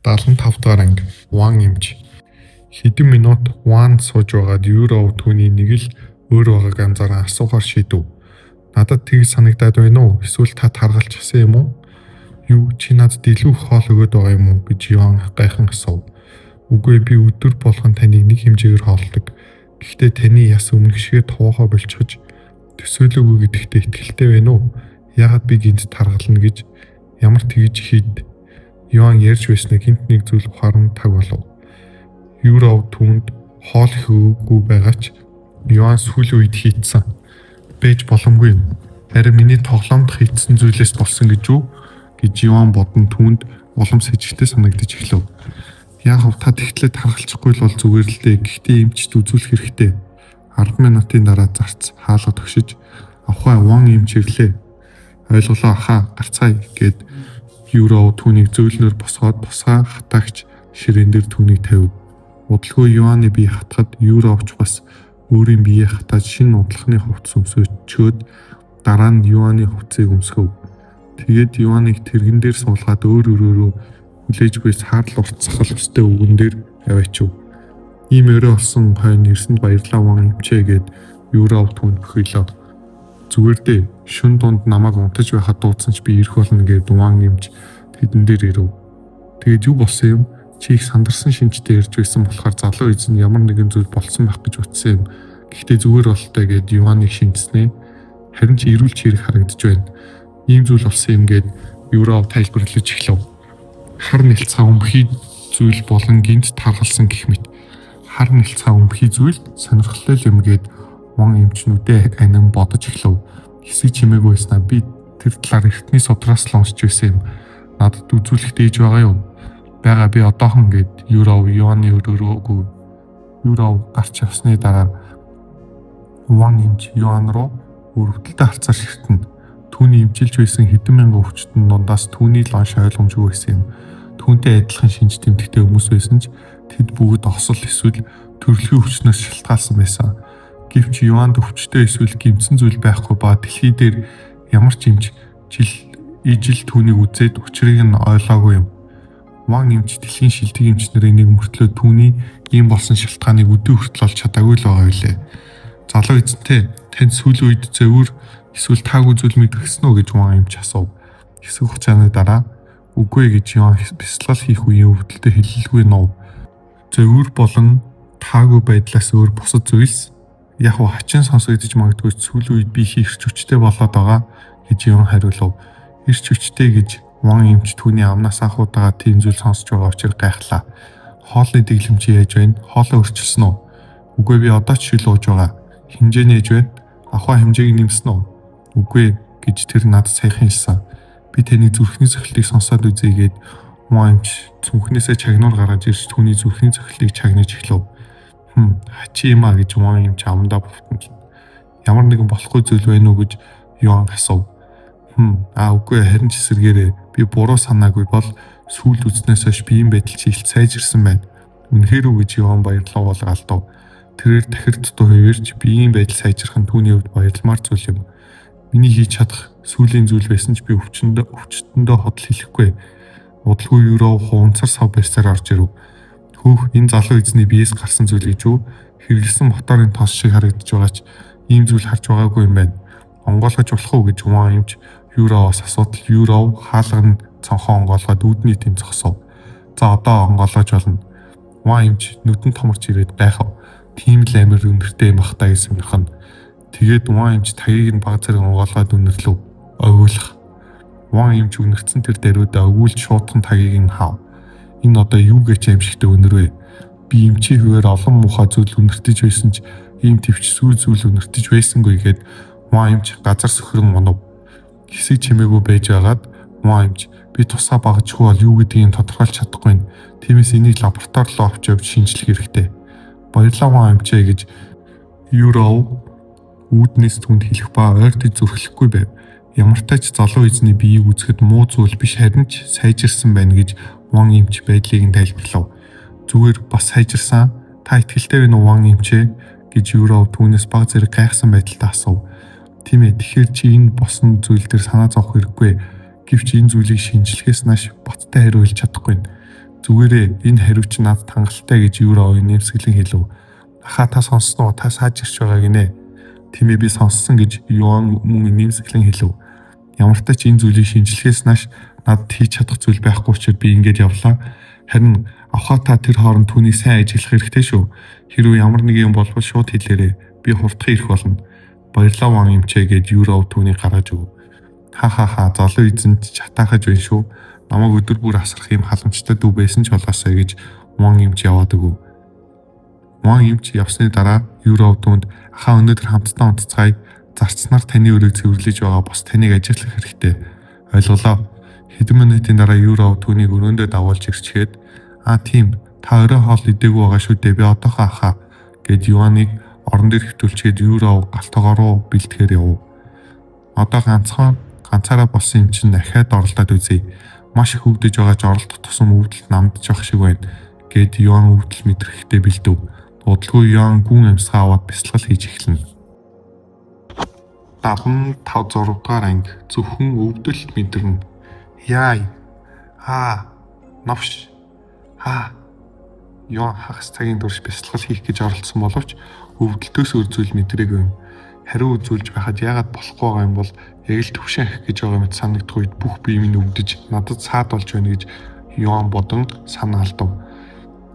75 дахь анги Ван эмч. Хэдэн минут Ван сууж байгаад Юров түүний нэг л өөр байгааг анзааран асуухаар шийдэв. Надад тгийж санагдаад байна уу? Эсвэл та таргалчихсан юм уу? Юу чи надад илүү их хоол өгöd байгаа юм уу гэж Юан гайхан асуув. Үгүй би өдөр болгон таныг нэг хэмжээгээр хоолдог. Гэхдээ таны яс өмнөх шигээ товоохоо болчихож төсөөлөөгүй гэдэгтээ итгэлтэй байна уу? Яагаад би гинт таргална гэж ямар тгийж хийд Юан ярьж байсныг гинт нэг зүйл ухаарн таг болов. Юров түүнд хоол их өгөөгүй байгаа ч Юан сүүлийн үед хийцэн байж боломгүй юм. Харин миний тоглоомд хийцэн зүйлээс болсон гэж юу гэж Юан бодон түүнд улам сэжигтэй санагдаж эхлэв. Яг та тэгтлээ таргалчихгүй л бол зүгээр л дээ. Гэхдээ эмчд үзүүлэх хэрэгтэй. 10 минутын дараа зарц хаалга тогшиж авхай Ван эмч ирлээ. Ойлголоо ахаа гарцгаая гэд Юров түүнийг зөөлнөр босгоод тусгай хатаагч ширээн дээр түүнийг тавив. Удалгүй Юаны бие хатгад Юровч бас өөрийн биеэ хатаад шинэ удлахны хувцас өмсөчөөд дараа нь Юаны хувцсыг өмсгөв. Тэгээд Юаныг тэргэн дээр суулгаад өөр өөрөөрөө хүлээж буй саадл уртсахал өстэй өвгөн дээр аваачив. Ийм өрөө олсон хойно ирсэнд баярлаа Ван эмчээ гэд Юров түүнд бөхөөлөө. Зүгээр дээ шүн дунд намайг унтаж байхад дуудсан ч би ирэх болно гэд Ван эмч тэдэн дээр ирэв. Тэгээд юу болсон юм? Чи их сандарсан шинжтэй ярьж байсан болохоор залуу эзэн ямар нэгэн зүйл болсон байх гэж утсан юм. Гэхдээ зүгээр болтой гэд Юаныг шинжснээ. Харин ч ирүүл чирэг харагдаж байна. Ийм зүйл болсон юм гэд Юров тайлбарлаж эхлэв. Хар нэлцээ өмхий зүйл болон гинт таргалсан гэх мэт. Хар нэлцээ өмхий зүйл сонирхолтой юм гэд Ван эмчнүүдээ анин бодож эхлэв. Хэсэг чимээгүй байснаа би тэр талаар эртний судраас л уншиж байсан юм. Надад үзүүлэх дээж байгаа юу? Бага би одоохон гэд Юров Юаны өрөөрөөгүй. Юров гарч явсны дараа Ван эмч Юан руу өрөвдөлтөй харцаар ширтэнэ. Түүний эмчилж байсан хэдэн мянган өвчтөн дундаас түүний л онш ойлгомжгүй байсан юм. Түүнтэй адилхан шинж тэмдэгтэй хүмүүс байсан ч тэд бүгд осол эсвэл төрөлхийн өвчнөөс шалтгаалсан байсан. Гэвч Юанд өвчтөй эсвэл гэмтсэн зүйл байхгүй ба дэлхий дээр ямар ч эмч ижил түүнийг үзээд учрыг нь ойлгоогүй юм. Ван эмч дэлхийн шилдэг эмчнэрийн нэг мөртлөө түүний ийм болсон шалтгааныг өдөө хүртэл олж чадаагүй л байгаа билээ. Залуу эзэнтэй танд сүүлийн үед зөвөр эсвэл таагүй зүйл мэдэрсэн үү гэж Ван эмч асуув. Хэсэг хугацааны дараа үгүй гэж Юан бясалгал хийх үеийн өвдөлтөд хэлэлгүй нов. Зөвөр болон таагүй байдлаас өөр бусад зүйлс яг хачин сонсогдож магадгүй сүүлийн үед би хийх хүчтэй болоод байгаа гэж Юан хариулв. Ирч хүчтэй гэж Ван эмч түүний амнаас анхудаага тийм зүйл сонсож байгаа учраас гайхлаа. Хоолны дэглэм чи яаж байна? Хоолоо өрчилсөн үү? Үгүй би одоо ч шил ууж байгаа. Хэмжээ нээж байна. Ахаа хэмжээг нэмсэн үү? Үгүй гэж тэр надад саяхан хэлсэн. Би таны зүрхний цохилтыг сонсоод үзье гэд Ван эмч зүрхнээсээ чагнуур гаргаж ирж түүний зүрхний цохилтыг чагнаж эхлэв. Хачи юм а гэж Ван эмч амдаа бовтон. Ямар нэгэн болохгүй зүйл байна уу гэж Юан асуув. Үгүй харин ч эсэргээрээ би буруу санаагүй бол сүүлд үзнээс хойш биеийн байдал чи их сайжирсан байна. Үнэхээр үү гэж Юан баярлал галдав. Тэрээр дахир дутуу хувирч биеийн байдал сайжрах нь түүний хувьд баярламар зүйл юм. Миний хийж чадах сүүлийн зүйл байсан ч би өвчтөндөө ходол хэлэхгүй. Удалгүй Юров хуунцар сав барьсаар орж ирэв. Хөөх энэ залуу эзний биеэс гарсан зүйл гэж юу? Хэрэглэсэн моторын тос шиг харагдаж байгаа ч ийм зүйл харж байгаагүй юм байна. Онгоолгож болох уу гэж Ван эмч Юровоос асуудал. Юров хаалга нь цонхоо онгоолгоод үүдний тэнд зогсов. За одоо онгоолгож болно. Ван эмч нүдэн томорч ирээд гайхав. Тийм л амир өнөртэй юм бах та гэсэн юм. Тэгээд Ван эмч таягийг нь баг зэрэг онгоолгоод өнөрлөв. Өгүүлэх. Ван эмч өнөрцөн тэр даруйдаа өгүүлж шуудхан таягийг нь хав. Энэ одоо юу гэж аимшигтэй өнөр вэ? Би эмчийн хуваар олон муухай зүйл өнөртөж байсан ч ийм төвч зүйл өнөртөж байсангүй гэд Ван эмч газар сөхрөн унав. Хэсэг чимээгүй байж байгаад Ван эмч би тусаа багжгүй бол юу гэдгийг тодорхойлж чадахгүй. Тиймээс энийг лаборатори руу авч явж шинжлэх хэрэгтэй. Баярлалаа Ван эмчээ гэж Юров үүднээс түнд хэлэх ба ойртож зүрхлэхгүй байв. Ямар тач залуу эзний биеийг үзэхэд муу зүйл биш харин ч сайжирсан байна гэж Ван эмч байдлыг нь тайлбарлав. Зүгээр бас сайжирсан. Та итгэлтэй байна уу Ван эмчээ гэж Юров түүнээс баг зэрэг гайхсан байдалтай асуув. Тийм ээ тэгэхээр чи энэ босон зүйл дээр санаа зовох хэрэггүй. Гэвч энэ зүйлийг шинжлэхээс нааш баттай хариу хэлж чадахгүй. Зүгээрээ энэ хариуч надад хангалттай гэж Юроу нэмсгэлэн хэлв. Ахаа та сонссноо, та саажирч байгаа гинэ. Тэмээ би сонссон гэж Юан мөн нэмсгэлэн хэлв. Ямар ч тач энэ зүйлийг шинжилгээс нааш надад хийж чадах зүйл байхгүй учраас би ингэж явлаа. Харин авхаа та тэр хооронд түүнийг сайн ажиглах хэрэгтэй шүү. Хэрвээ ямар нэг юм болбол шууд хэлээрэй. Би хурдхан ирэх болно. Баярлалаа Ван эмчээ гэд Юроу түүнийг гаргаж өг. Ха золоо эзэнт чатаахаж байна шүү. Намайг өдөр бүр асрах юм халамжтай дүү байсан ч болоосаа гэж Ван эмч яваад өг. Ван эмч явсны дараа Юроу түүнд ахаа өнөөдөр хамтдаа унтцгаая. Зарцснаар таны өрөөг цэвэрлэж байгаа бос таныг ажиглах хэрэгтэй. Ойлголоо. Хэдэн минутын дараа Юроу түүнийг өрөөндөө дагуулж ирчгээд тийм та орой хоол идээгүй байгаа шүү дээ. Би одоохоо ахаа гэд Юаныг орон дээр хөвтүүлчихэд Юроу галтгоо руу бэлтгэхээр яв. Одоо ганцаараа болсон юм чинь дахиад оролдоод үзье. Маш их өвдөж байгаа ч оролдох тусам өвдөлт намдж явах шиг байна гэд Юан өвдөл мэдрэхтэй бэлдэв. Удалгүй Юан гүн амьсгаа аваад бясалгал хийж эхэлнэ. 75 дугаар анги зөвхөн өвдөлт мэдэрнэ. Яй. Новш. Юан хагас цагийн турш бясалгал хийх гэж оролдсон боловч өвдөлтөөс үзүүл мэдрээгүй юм. Хариу үзүүлж байхад яагаад болохгүй байгаа юм бол яг л төвшин ахих гэж байгаа мэт санагдах үед бүх бие минь өвдөж надад саад болж байна гэж Юан бодон санаа алдав.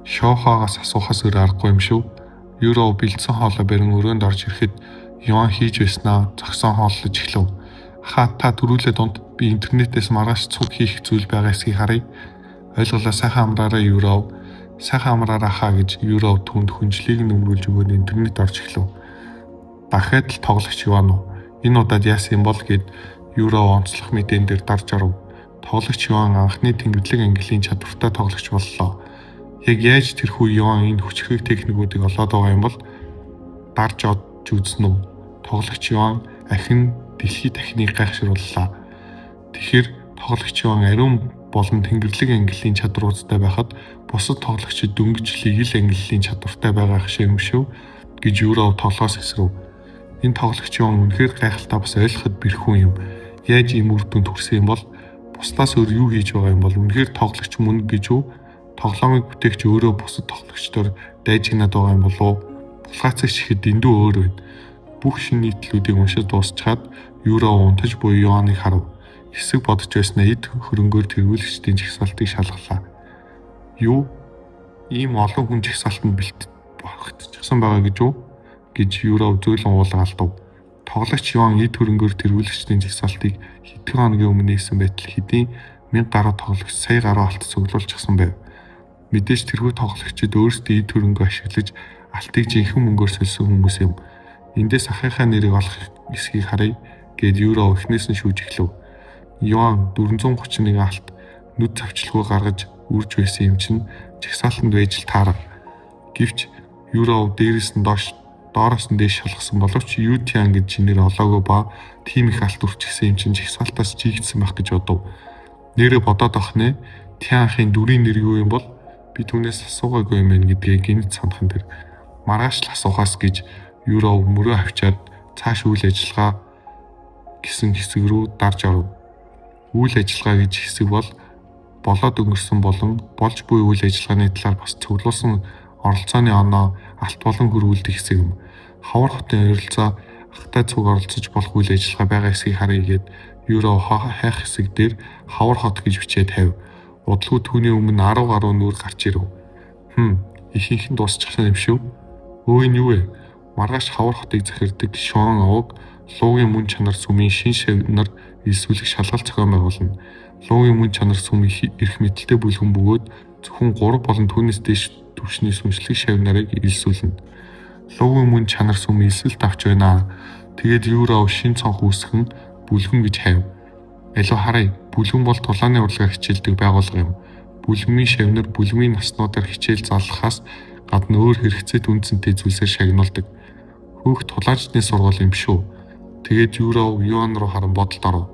Шоохоогоос асуухаас өөр аргагүй юм шүү. Юроу бэлдсэн хоолой барин өрөөнд орж ирэхэд Юан хийж байснаа зогсон хооллож эхлэв. Та төрүүлээ дунд би интернетээс маргааш цуг хийх зүйл байгаа эсхийг харъя. Ойлголоо сайхан амраараа Юроу. Сайхан амраараа хаа гэж Юроу түнд хүнжлийг нөмрүүлж өгөөд интернет орж эхлэв. Дахиад л тоглогч Юан уу. Энэ удаад яасан юм бол гэд Юроу онцлох мэдэн дээр дарж оров. Тоглогч Юан анхны тэнгэрлэг ангилын чадвартай тоглогч боллоо. Яг яаж тэрхүү Юан энэ хүчрхэг техникүүдийг олоод байгаа юм бол дарж одж үзнэ үү? Тоглогч Юан ахин дэлхийд дахныг гайхшрууллаа. Тэгэхээр тоглогч Юан ариун болон тэнгэрлэг ангилын чадруудтай байхад бусад тоглогчид дөнгөжлийг ил ангилын чадвартай байгаа шиг юм шүү гэж Юроу тоглоос эсрэв. Энэ тоглогч Юан үнэхээр гайхалтай бас ойлгоход бэрхүү юм. Яаж ийм үр дүнд хүрсэн юм бол бусдаас өөр юу хийж байгаа юм бол үнэхээр тоглогч мөн гэж үү? Тоглоомыг бүтээгч өөрөө бусад тоглогчдоор дайжигнаад байгаа юм болов уу? Булгаацагч ихэд дэндүү өөр байна. Бүх шинэ нийтлүүдийг уншиж дуусчаад Юроу унтаж буй Юаныг харав. Хэсэг бодож байснаа эд хөрөнгөөр тэргүүлэгчдийн жагсаалтыг шалгалаа. Юу? Ийм олон хүн жагсаалтанд багтчихсан байгаа гэж үү? Гэж Юроу зөөлөн уулга алдав. Тоглогч Юан эд хөрөнгөөр тэргүүлэгчдийн жагсаалтыг хэдхэн хоногийн өмнө нээсэн байтал хэдийн 1000 гаруй тоглогч сая гаруй алт цуглуулчихсан байв. Мэдээж тэрхүү тоглогчид өөрсдөө эд хөрөнгө ашиглаж алтыг жинхэнэ мөнгөөр сольсон хүмүүс юм. Эндээс ахыхаа нэрийг олох эсхийг харъя гэд Юроу эхнээс нь шүүж эхлэв. Юан 431 алт нүд завчлагыг гаргаж үрж байсан юм чинь жагсаалтанд байж л таарав. Гэвч Юроу дээрээс нь доороос нь дээш шалгасан боловч Ютиан гэж чинээр олоогүй ба тийм их алт үрчихсэн юм чинь жагсаалтаас жигдсэн байх гэж бодов. Нэрээ бодоод ахнаа Тианхын дүрийн нэр юу юм бол би түүнээс асуугаагүй юм байна гэдгийг гинт санахын тэр маргааш л асуухаас гэж Юроу мөрөө авчаад цааш үйл ажиллагаа гэсэн хэсэг рүү дарж оров. Үйл ажиллагаа гэж хэсэг бол болоод өнгөрсөн болон болж буй үйл ажиллагааны талаар бас цуглуулсан оролцооны оноо алт болон хөрвүүлдэг хэсэг юм. Хавар хотын ойролцоо ахтай цуг оролцож болох үйл ажиллагаа байгаа хэсгийг харъя гэд Юроу хайх хэсэг дээр хавар хот гэж бичээд тавь. Удалгүй түүний өмнө 10 гаруй нүур гарч ирв. Ихэнх нь дуусчихсан юм шүү. Энэ юу вэ? Маргааш хавар хотыг захирдаг Шон Овг луугийн мөн чанар сүмийн шин шавнар илсүүлэх шалгалт зохион байгуулна. Луугийн мөн чанар сүм эрх мэдэлтэй бүлгэн бөгөөд зөвхөн 3 болон түүнээс дээш түвшний сүмжлэг шавнарыг илсүүлнэ. Луугийн мөн чанар сүм илсэлт авч байна. Тэгээд Юроу шин цонх үүсгэн бүлгэн гэж хайв. Аливаа харъя. Бүлгэн бол тулааны урлагаар хичээлдэг байгууллага юм. Бүлгэмийн шавнар бүлгэмийн наснуудаар хичээл заллахаас гадна өөр хэрэгцээт үнцэнтэй зүйлсээр шагнуулдаг. Хөөх тулаачдын сургууль юм шүү. Тэгээд Юроу Юан руу харан бодолд оров.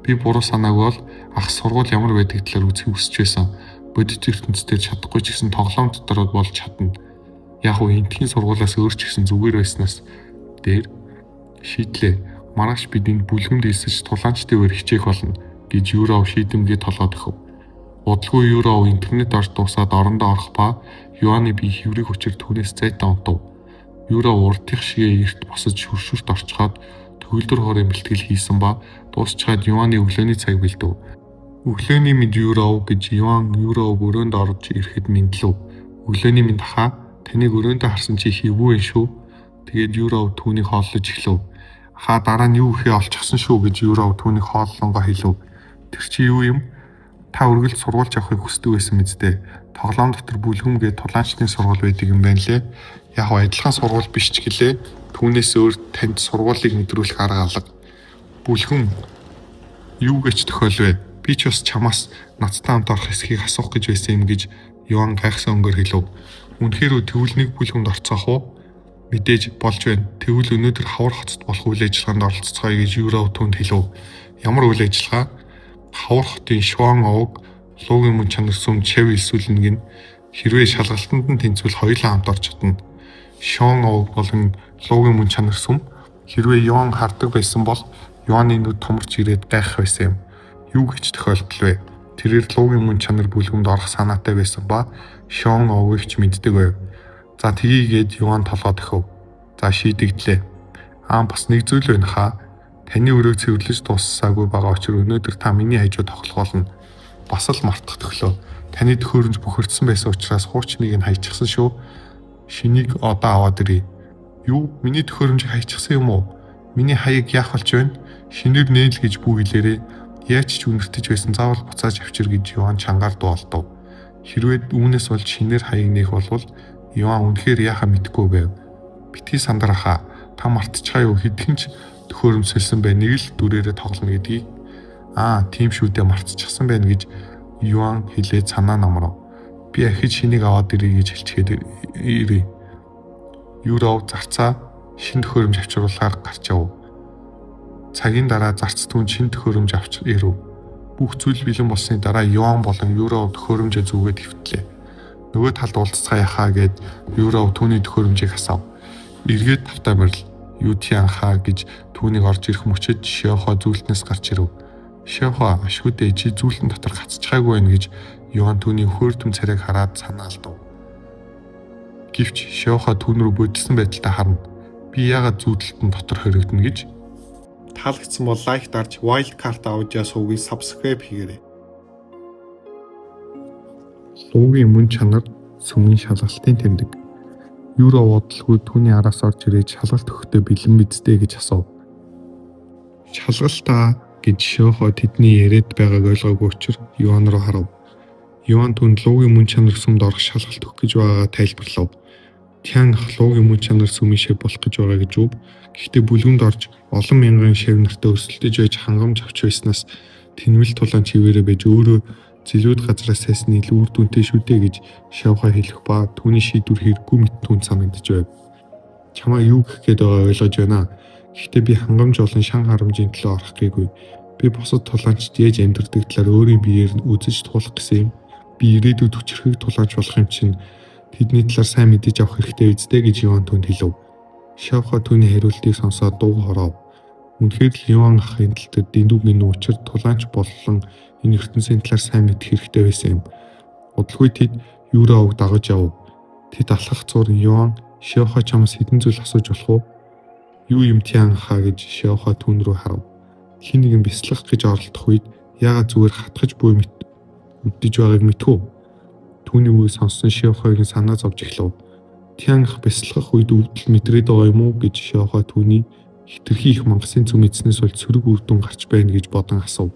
Би буруу санаагүй бол ах сургууль ямар байдаг талаар үзэх хүсэж байсан. Бодит ертөнцийн чадахгүй ч гэсэн тоглоом дотор болж чадна. Яг уу энтхийн сургуулиас өөр ч гэсэн зүгээр байснаас дээр шийдлээ. Маргааш бид энэ бүлгэмд элсэж тулаанчдын өөр хичээх болно гэж Юроу шийдэмгээ толгойд өгөв. Удалгүй Юров интернет орж дуусаад орондоо орох ба Юаны бие хэврэг хүчээр түүнээс зайтай унтав. Юров урдих шигээ эрт босож шүршүрт орчхоод төгөлдөр хорын бэлтгэл хийсэн ба дуусчаад Юаны өглөөний цаг бэлдэв. Өглөөний мэд Юров гэж Юан Юров өрөөнд орж ирэхэд мэдлэв. Өглөөний мэд хаа таныг өрөөндөө харсан чи хэвгүй шүү. Тэгээд Юров түүнийг хооллож эхлэв. Хаа дараа нь юу ихээ олчихсан шүү гэж Юров түүнийг хооллонгоо хэлв. Тэр чи юу юм? Та үргэлж сургуульч авахыг хүсдэг байсан мэт дээ. Тоглоом дотор бүлгүмгээ тулаанчдын сургууль байдаг юм байна лээ. Яг адилхан сургууль биш ч гэлээ. Түүнээс өөр танд сургуулийг мэдрүүлэх арга алга. Бүлгүм юу гэж тохиолвэ? Би ч бас чамаас надтай хамт орох эсхийг асуух гэж байсан юм гэж Юан гайхсан өнгөөр хэлв. Үнэхээр тэгвэл нэг бүлгүмд орцоох уу? Мэдээж болж байна. Тэгвэл өнөөдөр хавар хотод болох үйл ажиллагаанд оролцоцгоё гэж Юров түүнд хэлв. Ямар үйл ажиллагаа? Хавар хотын Шуан овог луугийн мөн чанар сүм Чэв эсвэл нэг нь хэрвээ шалгалтанд нь тэнцвэл хоёулаа хамт орж чадна. Шуан овог болон луугийн мөн чанар сүм хэрвээ Юан хардаг байсан бол Юаны нүд томорч ирээд гайхах байсан юм. Юу гэж тохиолдол вэ? Тэрээр луугийн мөн чанар бүлгүмд орох санаатай байсан ба Шуан овогыг ч мэддэг байв. За тгийгээд Юан толгой дөхөв. За шийдэгдлээ. Бас нэг зүйл байна хаа. Таны өрөөг цэвэрлэж дууссаагүй байгаа учраас өнөөдөр та миний хажууд тоглох болно. Бас л мартах төглөө. Таны төхөөрөмж бохирдсан байсан учраас хуучныг нь хайчихсан шүү. Шинийг одоо аваад ирье. Юу? Миний төхөөрөмжийг хайчихсан юм уу? Миний хаяг яах болж байна? Шинээр нээл гэж бүү хэлээрээ. Яаж ч үнэртэж байсан заавал буцааж авчир гэж Юан чангаар дуулдав. Хэрвээ үүнээс болж шинээр хаяг нээх болвол Юан үнэхээр яахаа мэдэхгүй байв. Битгий сандрахаа. Та мартчихаа юу хэдхэн ч төхөөрөмсөлсөн бай нэг л дүрээрээ тоглоно гэдгийг. Тийм шүү дээ мартчихсан байна гэж Юан хэлээд санаа номроо. Би ахиж шинийг аваад ирье гэж хэлчихэд ирээ. Юров зарцаа шин төхөөрөмж авчруулахаар гарч яв. Цагийн дараа зарц түн шин төхөөрөмж авч ирэв. Бүх зүйл бэлэн болсны дараа Юан болон Юров төхөөрөмжөө зүгээд хэвтлээ. Нөгөө талд уулзцаа яхаа гэд Юров түүний төхөөрөмжийг асав. Эргээд тавтай морил юу тиан хаа гэж түүнийг орж ирэх мөчөд Шиохо зүйлтнээс гарч ирэв. Шиохо ашгүйдээ чи зүйлтэн дотор гацчихаагүй байна гэж Юан түүний хөөртөм царайг хараад санаа алдав. Гэвч Шиохо түүн рүү бодсон байдалтай харна. Би яагаад зүйлтэн дотор хоригдно гэж. Таалагдсан бол лайк дарж Wildcard Audio сувгийг subscribe хийгээрэй. Луугийн мөн чанар сүмийн шалгалтын тэмдэг. Юров бодлого түүний араас орж ирээд шалгалт өгөхдөө бэлэн мэдтэй гэж асуув. Шалгалтаа гэж Шиохо тэдний яриад байгааг ойлгоогүй учраас Юан руу харав. Юан түнд луугийн мөн чанар сүмд орох шалгалт өгөх гэж байгаагаа тайлбарлав. Тян луугийн мөн чанар сүмийн шив болох гэж байгаа гэж үв. Гэхдээ бүлгүмд орж олон мянган шив нартай өрсөлдөж байж хангамж авч байснаас тэнвэл тулаан чивээрээ байж өөрөө зэлүүд газраас сайсны илүү үр дүнтэй шүү дээ гэж Шиохо хэлэх ба түүний шийдвэр хэрэггүй мэт түн санагдаж байв. Чамаа юу гэх гээд байгаа ойлгож байна. Гэхдээ би хангамж болон шан харамжийн төлөө орох гээгүй. Би бусад тулаанчд яаж амьдардаг талаар өөрийн биеэр нь үзэж туулах гэсэн юм. Би ирээдүйд хүчрхэг тулаанч болох юм чинь тэдний талаар сайн мэдэж авах хэрэгтэй үстэй гэж Юан түнд хэлв. Шиохо түүний хариултыг сонсоод дуу хоров. Үнэхээр л Юан ахын тал дээр дэндүүгийн нуучир тулаанч боллон энэ ертөнцийн талаар сайн мэдэх хэрэгтэй байсан юм. Удалгүй тэд Юровыг дагаж яв. Тэд алхах зур Юан Шиохо чамаас хэдэн зүйл асууж болох уу? Юу юм тиан хаа гэж Шиохо түүн рүү харав. Хин нэгэн бяцлах гэж оролдох үед яагаад зүгээр хатгаж буй мэт үддэж байгааг мэдв. Түүний үгийг сонссон Шиохогийн санаа зовж эхлэв. Тианх бяцлах үед өвдөл мэдрээд байгаа юм уу гэж Шиохо түүний хитрхи их мангасын зүм эзнээс бол сөрөг үр дүн гарч байна гэж бодон асуув.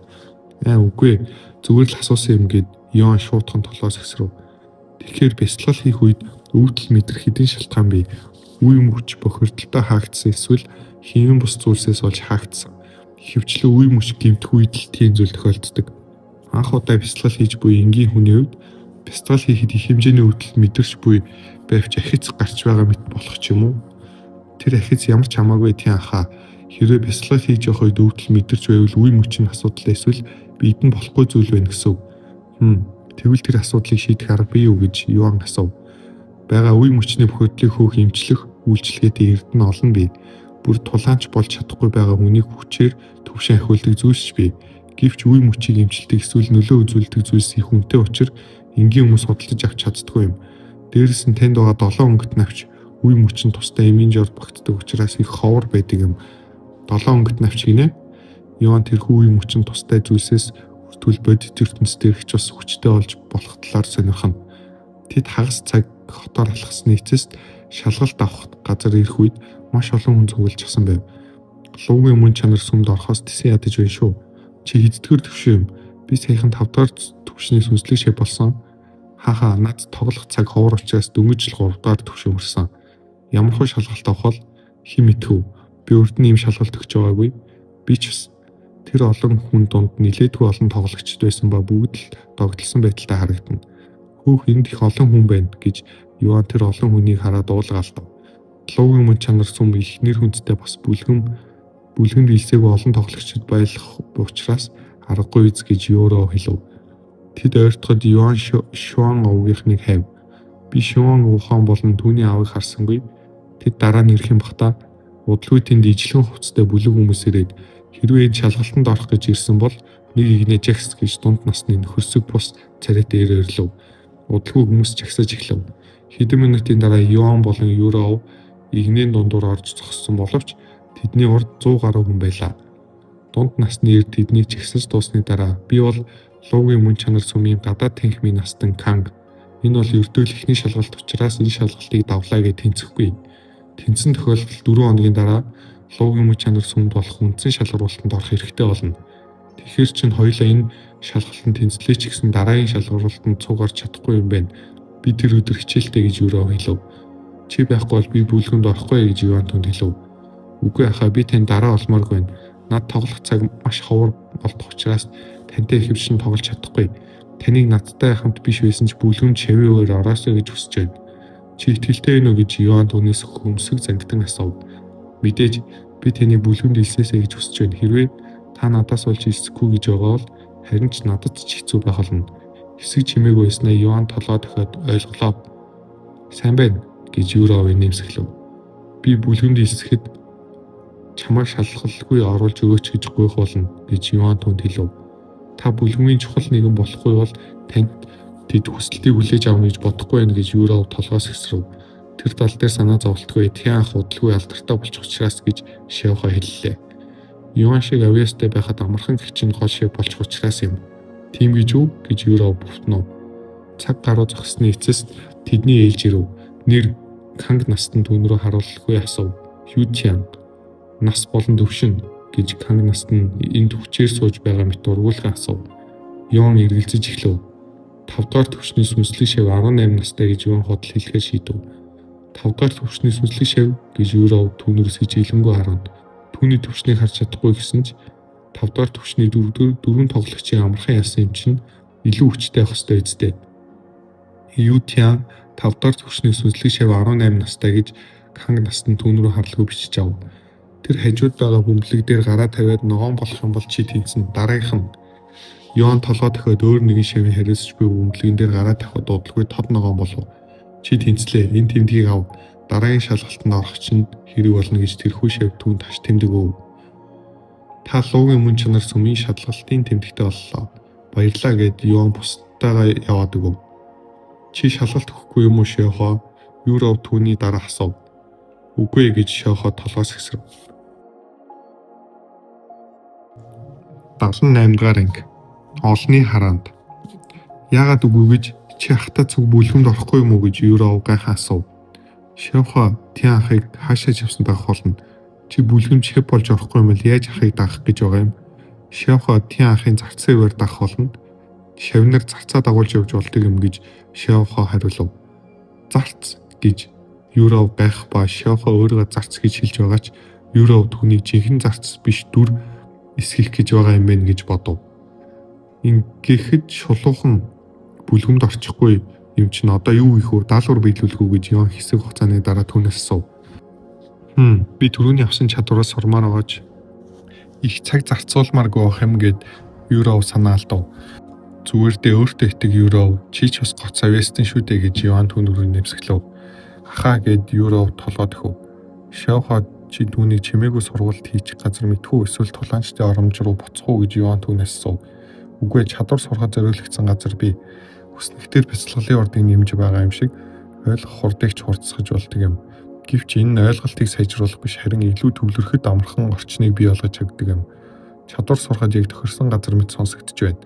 Үгүй зүгээр л асуусан юм гээд Юан шуудхан толгоос хэсрэв. Тэгэхээр бяцлал хийх үед өвдөл мэдрэх хэдийн шалтгаан бий. Үе мөч бохирдолтой хаагдсан эсвэл хиймэн бус зүйлсээс болж хаагдсан. Хөвчлөө үе мөч гэмтэх үед л тийм зүйл тохиолддог. Анх удаа бяцлал хийж буй энгийн хүний хувьд бяцлал хийхэд их хэмжээний өвдөл мэдэрч буй байвч ахиц гарч байгаа мэт болох ч юм уу. Тэр ахиц ямар ч хамаагүй тийм хаа. Хэрвээ бяцлал хийж явах үед өвдөл мэдэрч байвал үе мөчийн асуудал эсвэл биед нь болохгүй зүйл байна гэсэн үг. Тэгвэл тэр асуудлыг шийдэх арга бий юу гэж Юан асуув. Бага үе мөчний бохирдлыг хөөх эмчлэх үйлчилгээтэй эрдэнэ олон бий. Бүр тулаанч болж чадахгүй байгаа хүнийг хүчээр төвшин ахиулдаг зүйлс бий. Гэвч үе мөчийг эмчилдэг эсвэл нөлөө үзүүлдэг зүйлс их үнэтэй учраа энгийн хүмүүс худалдаж авч чаддаггүй юм. Дээрээс нь танд байгаа 7 өнгөт навч үе мөчөнд тусдаа эминжор багтдаг учраас их ховор байдаг юм. 7 өнгөт навч гинэ. Юан тэрхүү үе мөчөнд тустай зүйлсээс хүртвэл бодит ертөнцийн их ч бас хүчтэй болж болох талаар сонирхно. Тэд хагас цаг хотоор алхасны эцэст шалгалт авах газар ирэх үед маш олон хүн цуглаж асан байв. Луугийн мөн чанар сүмд орохоос тэсэн ядаж байна шүү. Чи хэддгээр төвшөө юм? Би саяхан 5 дахь төвшний сүнслэг шив болсон. Хааха над тоглох цаг ховор учраас дөнгөж л 3 дахь төвшөө хүрсэн. Ямар хөө шалгалт авах бол хэн мэдхүү. Би урд нь ийм шалгалт өгч байгаагүй. Би ч бас тэр олон хүн донд нилээдгүй олон тоглогчд байсан ба бүгд л догтлсон байдалтай харагдана. Хөөх энд их олон хүн байна гэж Юан тэр олон хүнийг хараад уулгаалдав. Луугийн мөн чанар сүм ихнэр хүндтэй бас бүлгэнд илсээгүй олон тоглогчид байлах учраас аргагүй үз гэж Юроо хэлв. Тэд ойртоход Юан Шуан овгийнхныг хайв. Би Шуан ухан болон түүний аавыг харсангүй. Тэд дараа нь ирэх юм бахта удалгүй тэнд ижлэгэн хувцастай бүлэг хүмүүс ирээд хэрвээ энэ шалгалтанд орох гэж ирсэн бол нэг игнэ Жакс гэж дунд насны нөхөрсөг бус царайтай ирлээ. Удалгүй хүмүүс жагсаж эхлэв. Хэдэн минутын дараа Юан болон Юроо игнэний дундуур орж зогссон боловч тэдний урд 100 гаруй хүн байлаа. Дунд насны эрд тэднийг жагсаж дуусны дараа би бол луугийн мөн чанар сүмийн гадаад танхимын настан Канг. Энэ бол ердөөл ихний шалгалт учраас энэ шалгалтыг давлаа гэж тэнцэхгүй. Тэнцэн тохиолдолд 4 хоногийн дараа луугийн мөн чанар сүмд болох үндсэн шалгаруулалтанд орох хэрэгтэй болно. Тэгэхээр чинь хоёулаа энэ шалгалтанд тэнцлээ ч гэсэн дараагийн шалгаруулалтанд цуг орж чадахгүй юм байна. Би тэр өдөр хичээлтэй гэж Юроо хэлв. Чи байхгүй бол би бүлгэнд орохгүй гэж Юан түнд хэлв. Үгүй ахаа би тань дараа олмоорг байна. Над тоглох цаг маш ховор болдох учраас тантай ихэвчлэн тоглож чадахгүй. Таныг надтай хамт биш байсан ч бүлгэнд шавьяар ороосоо гэж хүсэж байна. Чи итгэлтэй байна уу гэж Юан түүнээс хөмсөг зангитан асуув. Мэдээж би таны бүлгэнд илсээсэй гэж хүсэж байна. Хэрвээ та надаас болж илсэхгүй гэж байгаа бол харин ч надад ч хэцүү байх болно. Хэсэг чимээг байснаа Юан толгой дохиод ойлголоо. Сайн байна гэж Юроо нэмсэглэв. Би бүлгэнд илсэхэд чамайг шалгалгүй оруулж өгөөч гэж гуйх болно гэж Юан түнд хэлв. Та бүлгийн чухал нэгэн болохгүй бол танд тэд хүсэлтийг хүлээж авна гэж бодохгүй байх гэж Юроо толгоос хэсрэв. Тэр тал дээр санаа зовлтгүй Тиан худалгүй алдартай болчих учраас гэж Шиохо хэллээ. Юан шиг авьяастай байхад амархан гिचэн гол шиг болчих учраас юм. Тийм гэж үү гэж Юроо бовтнов. Цаг гаруй зогссны эцэст тэдний ээлж ирэв. Нэр Канг настан түүн рүү харуулгүй асуув. Ютиан нас болон төвшин гэж Канг настан энд хүчээр сууж байгаа мэт ургуулган асуув. Юан эргэлзэж эхлэв. 5 дахь төвшний сүнслэг шав 18 настай гэж Юан худал хэлэхээр шийдэв. 5 дахь төвшний сүнслэг шав гэж Юроо түүнээс хичээлэнгүй хараад түүний төвшнийг харж чадахгүй гэсэн ч 5 дахь төвшний 4 тоглогчийн амархан ясан юм чинь илүү хүчтэй байх ёстой үстэй. Ютиан 5 дахь төвшний сүнслэг шав 18 настай гэж Канг настан түүн рүү харлгүй бичиж ав. Тэр хажууд байгаа бөмбөлөг дээр гараа тавиад ногоон болох юм бол чи тэнцэн дараагийнх нь Юан толгой дахиад өөр нэгэн шавын хариуцж буй бөмбөлгөн дээр гараа тавихад дуудлагүй тод ногоон болов. Чи тэнцлээ. Энэ тэмдгийг ав. Дараагийн шалгалтанд орох чинь хэрэг болно гэж тэрхүү шав түүнд таш тэмдэг өв. Та луугийн мөн чанар сүмийн шалгалтын тэмдэгтэй боллоо. Баярлаа гэд Юан бусдаагаа яваад өгөв. Чи шалгалт өгөхгүй юм уу Шиохо? Юроо түүний дараа асуув. Үгүй гэж Шиохо толгоос хэсрэв. 78 дугаар анги. Олны хараанд. Яагаад үгүй гэж чи ахта цуг бүлгэнд орохгүй юм уу гэж Юроо гайхаа асуув. Шиохо Тиан ахыг хаашаа явсан дагах болно. Чи бүлгэнд шив болж орохгүй юм бол яаж ахыг дагах гэж байгаа юм? Шиохо Тиан ахын зарцсан ивээр дагах болно. Шавнар зарцаа дагуулж явж болдог юм гэж Шиохо хариулв. Зарц гэж Юроо гайх ба Шиохо өөрөө зарц гэж хэлж байгаа ч Юроо түүний жинхэнэ зарц биш дүр эсгэх гэж байгаа юм байна гэж бодов. Ингэхэд шулуухан бүлгэмд орчихгүй юм чинь одоо юу их вэ? Даалгавар биелүүлэх үү гэж Юан хэсэг хугацааны дараа түүнээс асуув. Би түрүүний авсан чадвараас сурмаар байгааж их цаг зарцуулмааргүй байх юм гэд Юроо санаа алдав. Зүгээр дээ өөртөө итэг Юроо чи ч бас гоц авьяастан шүү дээ гэж Юан түүн рүү нэмсгэлв. Ахаа гэд Юроо толгой дөхөв. Шиохо Чи түүнийг чимээгүй сургуульд хийчих газар мэдхүү эсвэл тулаанчдын оромж руу буцах уу гэж Йоан түүнээс асуув. Үгүй чадвар сурахад зориулагдсан газар бий. Хүснэгтэр бяцлаглалын ордыг нэмж байгаа юм шиг ойлгох хурдыг ч хурцсгаж болдог юм. Гэвч энэ ойлголтыг сайжруулах биш харин илүү төвлөрөхөд амархан орчныг бий болгож чаддаг юм. Чадвар сурахад яг тохирсон газар мэт сонсогдож байна.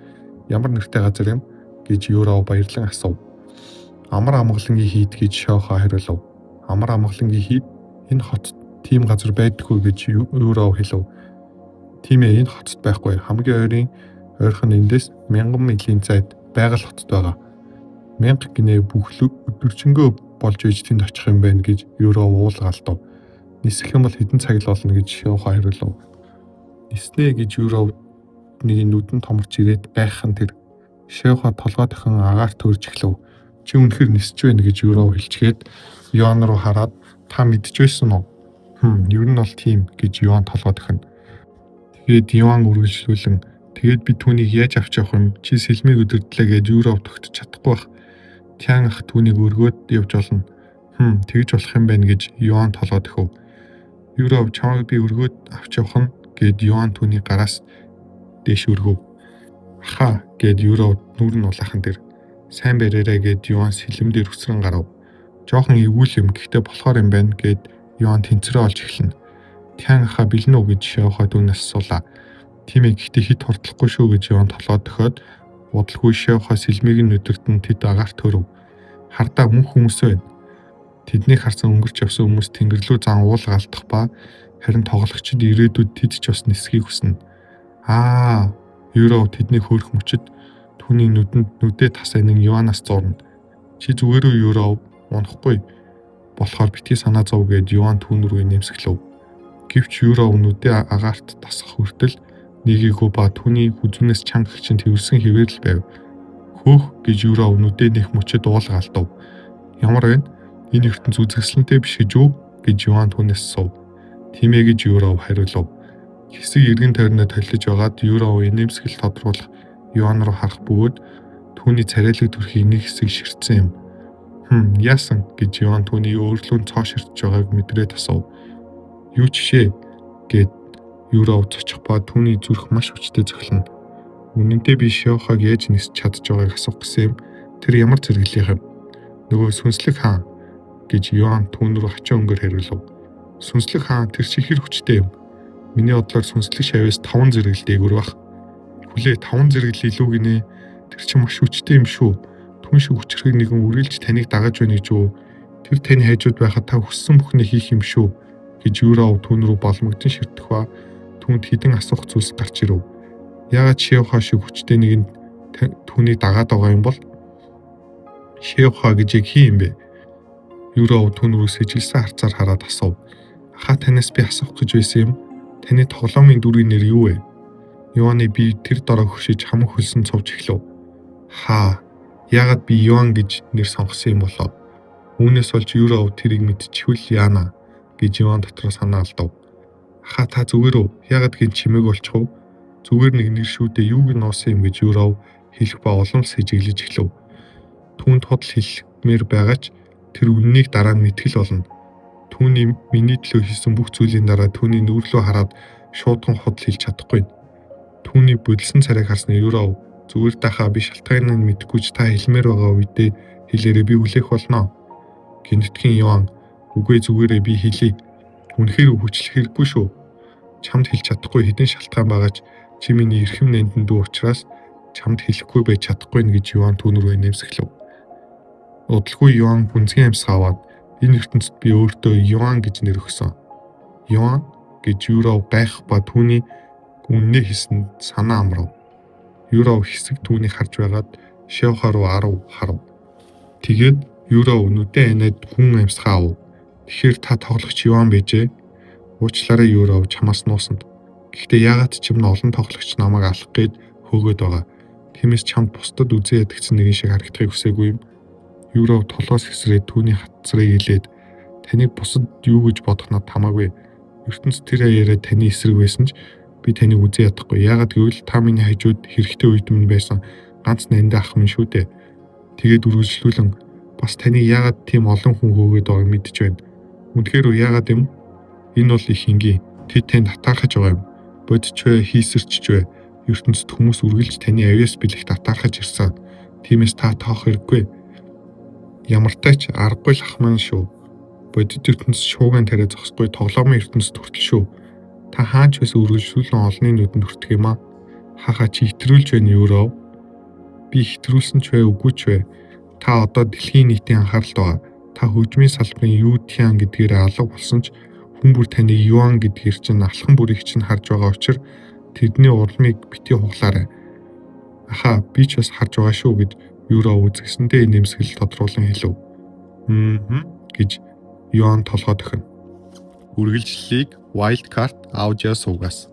Ямар нэртэй газар юм гэж Юрав баярлан асуув. Амар амгалангийн хийд гэж Шоха хариулав. Амар амгалангийн хийд энэ хотод тийм газар байдаггүй гэж Юрав хэлв. Тийм ээ, энэ хотод байхгүй. Хамгийн ойрхон эндээс 1000 милийн зайд байгаль хотод байгаа. 1000 гинэ бүхлөг өдөржингөө болж иж тэнд очих юм байна гэж Юрав уулгаалдав. Нисэх юм бол хэдэн цаг л болно гэж Шоха хариулав. Ниснэ гэж Юрав нэг нүдэн томорч ирээд гайхан тэр Шоха толгой дахин агаар төрж эхлэв. Чи үнэхээр нисэж байна гэж Юрав хэлчихээд Йоан руу хараад та мэдж байсан уу? Ер нь бол тийм гэж Йоан толгой дахин. Тэгээд Йоан үргэлжлүүлэн тэгээд би түүнийг яаж авч явах юм? Чи сэлмийг өдөрдлээ гэж Юрав тогтож чадахгүй бах. Тян ах түүнийг өргөөд явж олно. Тэгж болох юм байна гэж Йоан толгой дахив. Юрав чамайг би өргөөд авч явах нь гэд Йоан түүний гараас дээш өргөв. Аха гэд Юрав нүр нь улаахан дээр сайн бариараа гэд Йоан сэлэм дээр үсрэн гарав. Жохон эвгүй юм гэхдээ болохоор юм байна гэд Йоан тэнцвэрээ олж эхэлнэ. Тян аха бэлэн үү гэж Шоха түүнээс асуулаа. Тийм ээ гэхдээ хит хортлохгүй шүү гэж Йоан толгой дохиод удалгүй Шоха сэлмийг нь өдөртөн тэд агаарт төрөв. Хардаа мөнх хүмүүс байна. Тэднийг харсан өнгөрч явсан хүмүүс тэнгэр рүү зан уулгаалдах ба харин тоглогчид ирээдүйд тэд ч бас нисхийг хүснэ. Юрав тэднийг хөөрөх мөчөд түүний нүдээ тасайнан Йоанаас зурна. Чи зүгээр үү Юрав? Унахгүй. Болохоор битгий санаа зов гэд Йоан түүн рүү нэмсгэлв. Гэвч Юрав нүдээ агаарт тасах хүртэл нийгийгөө ба түүний хүзүүнээс чанга чинь тэрсэн хэвээр л байв. Хөөх гэж Юрав нүдээ нэх мөчөд уулгаалдав. Ямар вэ? Энэ ертөнц үзэсгэлэнтэй биш гэж үү гэж Йоан түүнээс асуув. Тийм ээ гэж Юрав хариулав. Хэсэг эргэн тойрноо толлиж байгаад Юрав инээмсэгэл тодруулах Йоан руу харах бөгөөд түүний царайлаг төрхийн нэг хэсэг ширтсэн юм. Яасан гэж Йоан түүний өөрлөөн цоо ширтж байгааг мэдрээд асуув. Юу жишээ гэд Юрав цочих ба түүний зүрх маш хүчтэй зохилно. Үнэнтэй би Шохаг яаж нисч чадж байгааг асуух гэсэн юм. Тэр ямар зэрэглэх юм? Нөгөө сүнслэг хаан гэж Йоан түүн рүү хачаа өнгөөр хариулв. Сүнслэг хаан тэр чи хэр хүчтэй юм? Миний бодлоор сүнслэг шавьяас 5 зэрэгэл дээгүүр бах. Хүлээ 5 зэрэгэл илүү гинэ. Тэр чи маш хүчтэй юм шүү. Түн шиг хүчрхэг нэгэн үргэлж таныг дагаж байна гэж үү? Тэр таны хайжууд байхад та хүссэн бүхнээ хийх юм шүү гэж Юрав түүн рүү боломжтой ширтэх ба түүнд хідэн асуух зүйлс гарч ирв. Яагаад Шеоха шиг хүчтэй нэгэнд түүнийг дагаад байгаа юм бол? Шеоха гэж яг хин юм бэ? Юрав түүн рүү сэжилсэн харцаар хараад асуув. Аха танаас би асуух гэж байсан юм. Таны тоглоомын дүрийн нэр юу вэ? Йоаны би тэр дороо хөшиж хамаг хөлсөн цовж эхлэв. Яагаад би Йоан гэж нэр сонгосон юм болоо? Үүнээс болж Юрав тэрийг мэдчихвэл яана гэж Йоан дотроо санаа алдав. Аха та зүгээр үү? Яагаад гин чимээг болчих вэ? Зүгээр нэг нэр шүү дээ. Юуг нь нуусан юм гэж Юрав хэлэх ба олон сэжиглэж эхлэв. Түүнд худал хэлмээр байгаач тэр үннийг дараа нь мэтгэл болно. Түүний миний төлөө хийсэн бүх зүйлийн дараа түүний нүур рүү хараад шуудхан худал хэлж чадахгүй. Түүний бодилсон царайг харсны Юрав зүгээр дахаа би шалтгааныг мэдэхгүй ч та хэлмээр байгаа үедээ хэлээрээ би хүлээх болно. Гинэтхэн Йоан үгүй зүгээрээ би хэлье. Үнэхээр хүчлэх хэрэггүй шүү. Чамд хэлж чадахгүй хэдэн шалтгаан байгаач чи миний эрхэм нэнтэн дүү учраас чамд хэлэхгүй байж чадахгүй нэ гэж Йоан түүн рүү нэмсгэлв. Удалгүй Йоан бүнцгийн амьсгаа аваад энэ ертөнцид би өөртөө Йоан гэж нэр өгсөн. Йоан гэж Юрав гайх ба түүний үннээ хийсэнд санаа амрав. Юрав хэсэг түүнийг харж байгаад Шеоха руу харав. Тэгээд Юрав нүдэн анаад хүн амьсгаа ав. Тэгэхээр та тоглогч Йоан байжээ. Уучлаарай Юрав чамаас нуусанд. Гэхдээ яагаад ч юм олон тоглогч намайг алах гээд хөөгөөд байгаа. Тиймээс чамд бусдад үзээ ядагцсан нэгэн шиг харагдахыг хүсээгүй юм. Юрав толгоос хэсрээд түүний хатцрыг илээд таныг бусад юу гэж бодох надад хамаагүй. ертөнц тэр аяараа таны эсрэг байсан ч би таныг үзээ ядахгүй. Яагаад гэвэл та миний хажууд хэрэгтэй үед минь байсан ганц нандаа ах минь шүү дээ. Тэгээд үргэлжлүүлэн бас таны яагаад тийм олон хүн хөөгөөд байгааг мэдэж байна. Үнэхээр яагаад юм? Энэ бол их энгийн. Тэд танд татаархаж байгаа юм. Бодч вэ, хийсэрч вэ? ертөнцид хүмүүс үргэлж таны авьяас бэлэгт атаархаж ирсэн. Тиймээс та тоох хэрэггүй. Ямартай ч аргагүй л ах маань шүү. Бодит ертөнцид шууган тариа зогсохгүй тоглоомын ертөнцид хүртэл шүү. Та хаач байсан үргэлжлүүлэн олонний нүдэнд хүртэх юм аа. Хахаа чи хэтрүүлж байна юуроо? Би хэтрүүлсэн ч вэ, үгүй ч вэ? Та одоо дэлхийн нийтийн анхааралд байгаа. Та хөгжмийн салбарын Ю Тян гэдгээр алга болсон ч хүн бүр таныг Юан гэдгээр чинь алхан бүрийг чинь харж байгаа учраас тэдний урламыг бити хуглаарай. Аха би ч бас харж байгаа шүү гэд Юроо үзгэсэндээ нэмсгэл тодруулан хэлв. Гэж Юан толгой дохино. Үргэлжлэлийг Wildcard аудио суугаас